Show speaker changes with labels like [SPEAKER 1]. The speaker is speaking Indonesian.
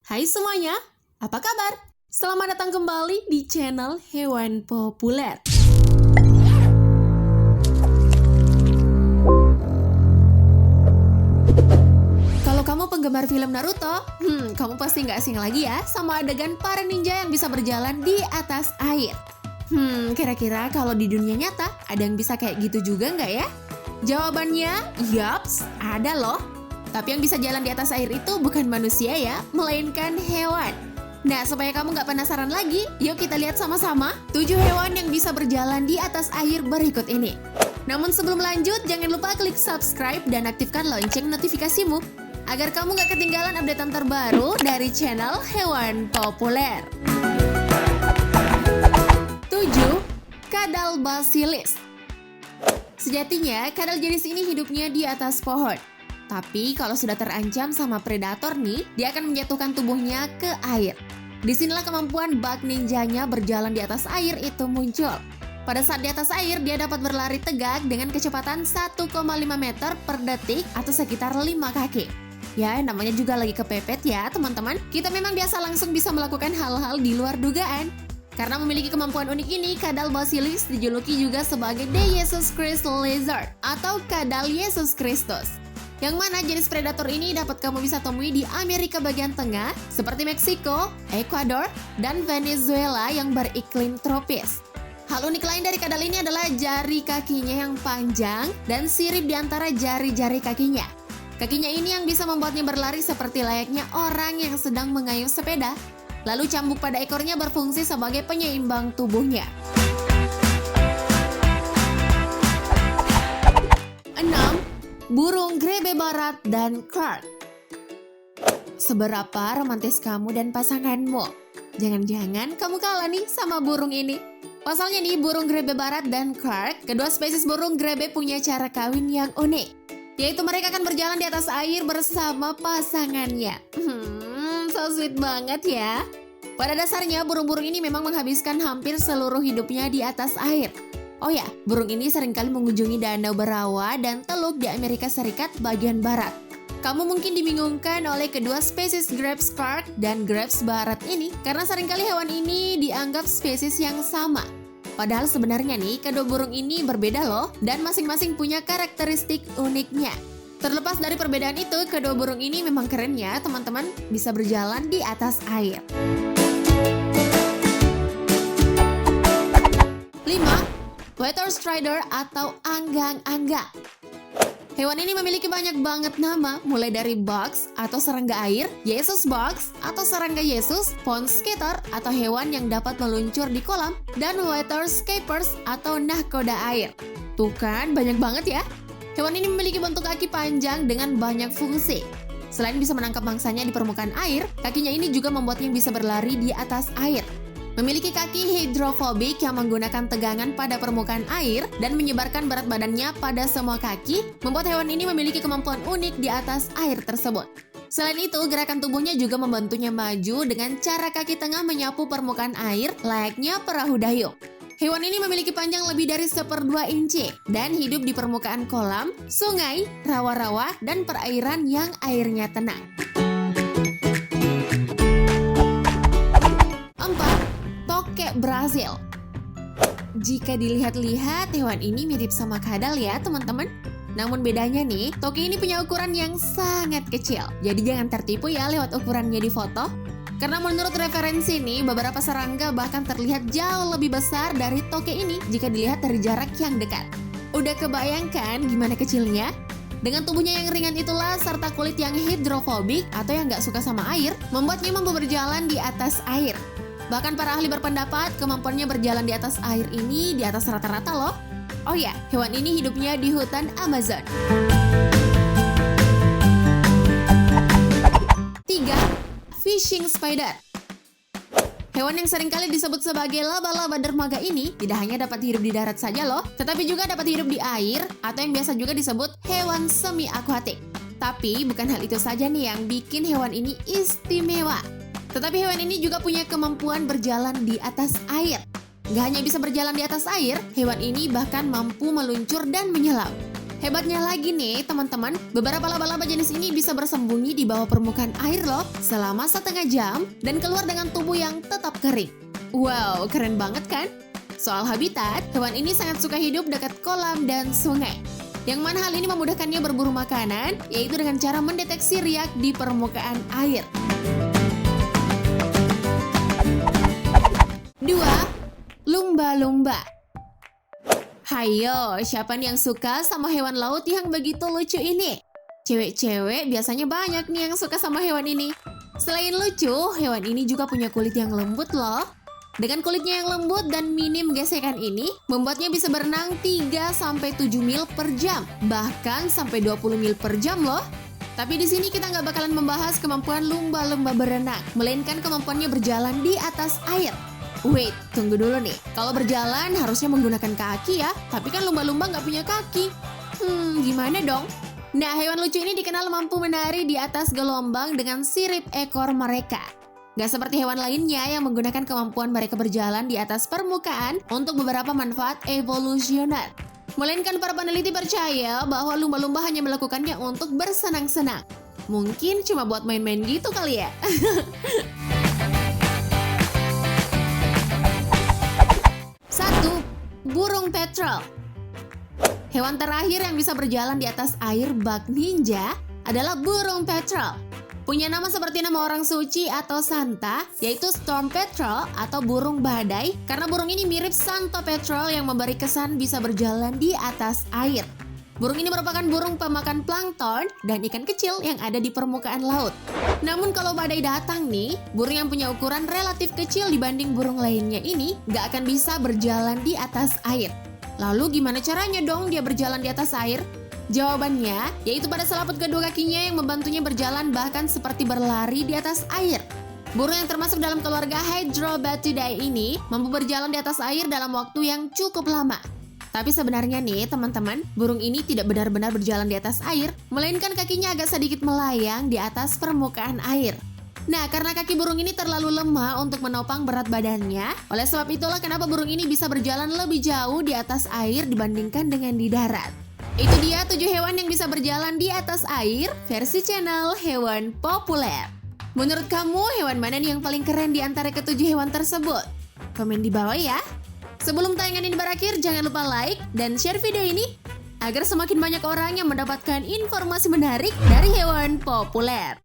[SPEAKER 1] Hai semuanya, apa kabar? Selamat datang kembali di channel Hewan Populer. Kalau kamu penggemar film Naruto, kamu pasti nggak asing lagi ya sama adegan para ninja yang bisa berjalan di atas air. Kira-kira kalau di dunia nyata ada yang bisa kayak gitu juga nggak ya? Jawabannya, yaps, ada loh. Tapi yang bisa jalan di atas air itu bukan manusia ya, melainkan hewan. Nah, supaya kamu nggak penasaran lagi, yuk kita lihat sama-sama 7 hewan yang bisa berjalan di atas air berikut ini. Namun sebelum lanjut, jangan lupa klik subscribe dan aktifkan lonceng notifikasimu agar kamu nggak ketinggalan updatean terbaru dari channel Hewan Populer. 7. Kadal basilis. Sejatinya, kadal jenis ini hidupnya di atas pohon. Tapi kalau sudah terancam sama predator nih, dia akan menjatuhkan tubuhnya ke air. Disinilah kemampuan bug ninjanya berjalan di atas air itu muncul. Pada saat di atas air, dia dapat berlari tegak dengan kecepatan 1,5 meter per detik atau sekitar 5 kaki. Ya, namanya juga lagi kepepet ya teman-teman. Kita memang biasa langsung bisa melakukan hal-hal di luar dugaan. Karena memiliki kemampuan unik ini, kadal basilis dijuluki juga sebagai The Jesus Christ Lizard atau kadal Yesus Kristus. Yang mana jenis predator ini dapat kamu bisa temui di Amerika bagian tengah, seperti Meksiko, Ekuador, dan Venezuela yang beriklim tropis. Hal unik lain dari kadal ini adalah jari kakinya yang panjang dan sirip di antara jari-jari kakinya. Kakinya ini yang bisa membuatnya berlari seperti layaknya orang yang sedang mengayuh sepeda. Lalu cambuk pada ekornya berfungsi sebagai penyeimbang tubuhnya. 6. Burung grebe barat dan Clark. Seberapa romantis kamu dan pasanganmu? Jangan-jangan kamu kalah nih sama burung ini. Pasalnya nih, burung grebe barat dan Clark, kedua spesies burung grebe punya cara kawin yang unik. Yaitu mereka akan berjalan di atas air bersama pasangannya. So sweet banget ya. Pada dasarnya, burung-burung ini memang menghabiskan hampir seluruh hidupnya di atas air. Oh ya, burung ini seringkali mengunjungi danau berawa dan teluk di Amerika Serikat bagian barat. Kamu mungkin dibingungkan oleh kedua spesies Grebe Clark dan Grebe barat ini karena seringkali hewan ini dianggap spesies yang sama. Padahal sebenarnya nih, kedua burung ini berbeda loh dan masing-masing punya karakteristik uniknya. Terlepas dari perbedaan itu, kedua burung ini memang keren ya teman-teman, bisa berjalan di atas air. 5. Water strider atau anggang-anggang. Hewan ini memiliki banyak banget nama, mulai dari bugs atau serangga air, Jesus bugs atau serangga Yesus, pond skater atau hewan yang dapat meluncur di kolam, dan water scapers atau nahkoda air. Tuh kan, banyak banget ya. Hewan ini memiliki bentuk kaki panjang dengan banyak fungsi. Selain bisa menangkap mangsanya di permukaan air, kakinya ini juga membuatnya bisa berlari di atas air. Memiliki kaki hidrofobik yang menggunakan tegangan pada permukaan air dan menyebarkan berat badannya pada semua kaki, membuat hewan ini memiliki kemampuan unik di atas air tersebut. Selain itu, gerakan tubuhnya juga membantunya maju dengan cara kaki tengah menyapu permukaan air layaknya perahu dayung. Hewan ini memiliki panjang lebih dari 1/2 inci dan hidup di permukaan kolam, sungai, rawa-rawa, dan perairan yang airnya tenang. 4. Tokek Brazil. Jika dilihat-lihat, hewan ini mirip sama kadal ya teman-teman. Namun bedanya nih, tokek ini punya ukuran yang sangat kecil. Jadi jangan tertipu ya lewat ukurannya di foto. Karena menurut referensi nih, beberapa serangga bahkan terlihat jauh lebih besar dari tokek ini jika dilihat dari jarak yang dekat. Udah kebayangkan gimana kecilnya? Dengan tubuhnya yang ringan itulah, serta kulit yang hidrofobik atau yang nggak suka sama air, membuatnya mampu berjalan di atas air. Bahkan para ahli berpendapat kemampuannya berjalan di atas air ini di atas rata-rata loh. Oh ya, hewan ini hidupnya di hutan Amazon. 3. Fishing spider. Hewan yang seringkali disebut sebagai laba-laba dermaga ini tidak hanya dapat hidup di darat saja loh, tetapi juga dapat hidup di air atau yang biasa juga disebut hewan semi akuatik. Tapi bukan hal itu saja nih yang bikin hewan ini istimewa. Tetapi hewan ini juga punya kemampuan berjalan di atas air. Gak hanya bisa berjalan di atas air, hewan ini bahkan mampu meluncur dan menyelam. Hebatnya lagi nih teman-teman, beberapa laba-laba jenis ini bisa bersembunyi di bawah permukaan air loh selama setengah jam dan keluar dengan tubuh yang tetap kering. Wow, keren banget kan? Soal habitat, hewan ini sangat suka hidup dekat kolam dan sungai. Yang mana hal ini memudahkannya berburu makanan, yaitu dengan cara mendeteksi riak di permukaan air. 2. Lumba-lumba. Hayo, siapa nih yang suka sama hewan laut yang begitu lucu ini? Cewek-cewek biasanya banyak nih yang suka sama hewan ini. Selain lucu, hewan ini juga punya kulit yang lembut loh. Dengan kulitnya yang lembut dan minim gesekan ini, membuatnya bisa berenang 3-7 mil per jam, bahkan sampai 20 mil per jam loh. Tapi di sini kita nggak bakalan membahas kemampuan lumba-lumba berenang, melainkan kemampuannya berjalan di atas air. Wait, tunggu dulu nih. Kalau berjalan harusnya menggunakan kaki ya, tapi kan lumba-lumba nggak punya kaki. Gimana dong? Nah, hewan lucu ini dikenal mampu menari di atas gelombang dengan sirip ekor mereka. Gak seperti hewan lainnya yang menggunakan kemampuan mereka berjalan di atas permukaan untuk beberapa manfaat evolusioner. Melainkan para peneliti percaya bahwa lumba-lumba hanya melakukannya untuk bersenang-senang. Mungkin cuma buat main-main gitu kali ya. 1. Burung petrel. Hewan terakhir yang bisa berjalan di atas air bak ninja adalah burung petrel. Punya nama seperti nama orang suci atau santa, yaitu storm petrel atau burung badai, karena burung ini mirip santo petrel yang memberi kesan bisa berjalan di atas air. Burung ini merupakan burung pemakan plankton dan ikan kecil yang ada di permukaan laut. Namun kalau badai datang nih, burung yang punya ukuran relatif kecil dibanding burung lainnya ini gak akan bisa berjalan di atas air. Lalu gimana caranya dong dia berjalan di atas air? Jawabannya, yaitu pada selaput kedua kakinya yang membantunya berjalan bahkan seperti berlari di atas air. Burung yang termasuk dalam keluarga Hydrobatidae ini mampu berjalan di atas air dalam waktu yang cukup lama. Tapi sebenarnya nih teman-teman, burung ini tidak benar-benar berjalan di atas air, melainkan kakinya agak sedikit melayang di atas permukaan air. Nah, karena kaki burung ini terlalu lemah untuk menopang berat badannya, oleh sebab itulah kenapa burung ini bisa berjalan lebih jauh di atas air dibandingkan dengan di darat. Itu dia 7 hewan yang bisa berjalan di atas air versi channel Hewan Populer. Menurut kamu, hewan mana nih yang paling keren di antara ke-7 hewan tersebut? Komen di bawah ya. Sebelum tayangan ini berakhir, jangan lupa like dan share video ini agar semakin banyak orang yang mendapatkan informasi menarik dari hewan populer.